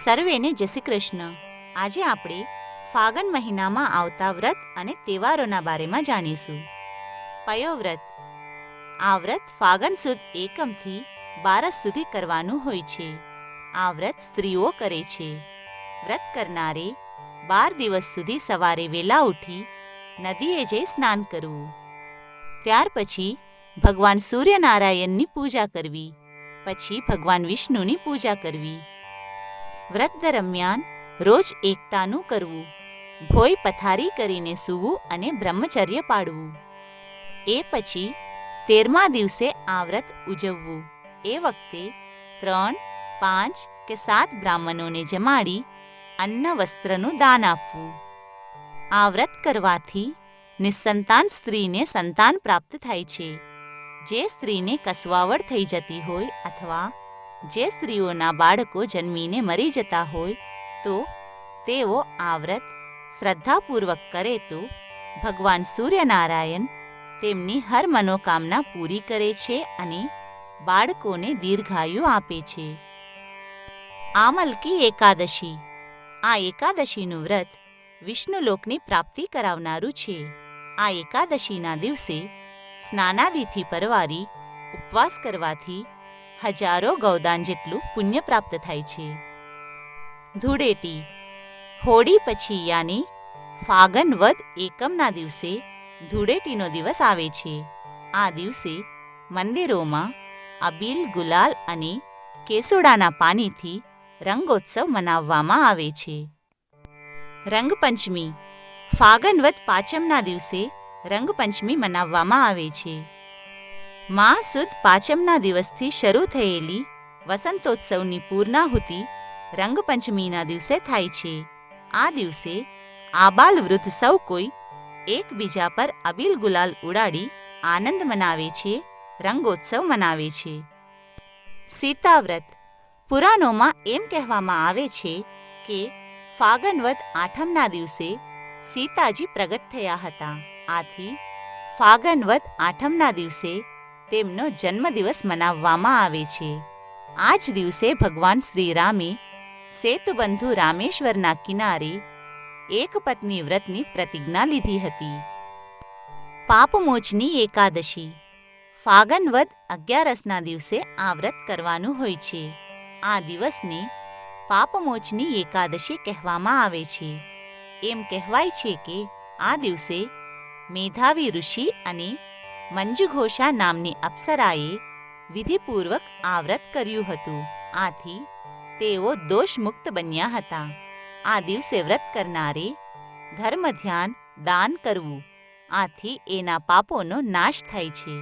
સર્વેને જય શ્રી કૃષ્ણ। આજે આપણે ફાગણ મહિનામાં આવતા વ્રત અને તહેવારોના બારેમાં જાણીશું। પયો વ્રત। આ વ્રત ફાગણ સુદ એકમથી 12 સુધી કરવાનું હોય છે। આ વ્રત સ્ત્રીઓ કરે છે। વ્રત કરનારે 12 દિવસ સુધી સવારે વહેલા ઉઠી નદીએ જઈ સ્નાન કરવું। ત્યાર પછી ભગવાન સૂર્યનારાયણની પૂજા કરવી, પછી ભગવાન વિષ્ણુની પૂજા કરવી। વ્રત દરમિયાન રોજ એકટાણું કરવું, ભોય પથારી કરીને સૂવું અને બ્રહ્મચર્ય પાળવું। એ પછી 13મા દિવસે આ વ્રત ઉજવવું। એ વખતે 3, 5 કે 7 બ્રાહ્મણોને જમાડી અન્ન વસ્ત્રનું દાન આપવું। આ વ્રત કરવાથી નિસંતાન સ્ત્રીને સંતાન પ્રાપ્ત થાય છે। જે સ્ત્રીને કસવાવડ થઈ જતી હોય અથવા જે સ્ત્રીઓના બાળકો જન્મીને મરી જતા હોય તો તેઓ આ વ્રત શ્રદ્ધાપૂર્વક કરે તો ભગવાન સૂર્યનારાયણ તેમની હર મનોકામના પૂરી કરે છે અને બાળકોને દીર્ઘાયુ આપે છે। આમલકી એકાદશી। આ એકાદશીનું વ્રત વિષ્ણુલોકની પ્રાપ્તિ કરાવનારું છે। આ એકાદશીના દિવસે સ્નાનાદિથી પરવારી ઉપવાસ કરવાથી હજારો ગૌદાન જેટલું પુણ્ય પ્રાપ્ત થાય છે। ધૂળેટી। હોળી પછી યાની ફાગણ વદ એકમના દિવસે ધૂળેટીનો દિવસ આવે છે। આ દિવસે મંદિરોમાં અબીલ, ગુલાલ અને કેસુડાના પાણીથી રંગોત્સવ મનાવવામાં આવે છે। રંગપંચમી। ફાગણ વદ પાંચમના દિવસે રંગપંચમી મનાવવામાં આવે છે। મા સુદ પાંચમના દિવસથી શરૂ થયેલી વસંતોત્સવની પૂર્ણાહુતિ રંગપંચમીના દિવસે થાય છે। આ દિવસે આબાલ વૃદ્ધ સૌ કોઈ એકબીજા પર અબીલ ગુલાલ ઉડાડી આનંદ મનાવે છે, રંગોત્સવ મનાવે છે। સીતા વ્રત। પુરાણોમાં એમ કહેવામાં આવે છે કે ફાગણ વદ આઠમના દિવસે સીતાજી પ્રગટ થયા હતા। આથી ફાગણ વદ આઠમના દિવસે તેમનો જન્મદિવસ મનાવવામાં આવે છે। આ જ દિવસે ભગવાન શ્રીરામે સેતુબંધુ રામેશ્વરના કિનારે એક પત્ની વ્રતની પ્રતિજ્ઞા લીધી હતી। પાપમોચની એકાદશી। ફાગણ વદ 11ના દિવસે આ વ્રત કરવાનું હોય છે। આ દિવસને પાપમોચની એકાદશી કહેવામાં આવે છે। એમ કહેવાય છે કે આ દિવસે મેધાવી ઋષિ અને મંજુઘોષા નામની અપ્સરાએ વિધિપૂર્વક આ વ્રત કર્યું હતું। આથી તેઓ દોષમુક્ત બન્યા હતા। આ દિવસે વ્રત કરનારે ધર્મ ધ્યાન દાન કરવું, આથી એના પાપોનો નાશ થાય છે।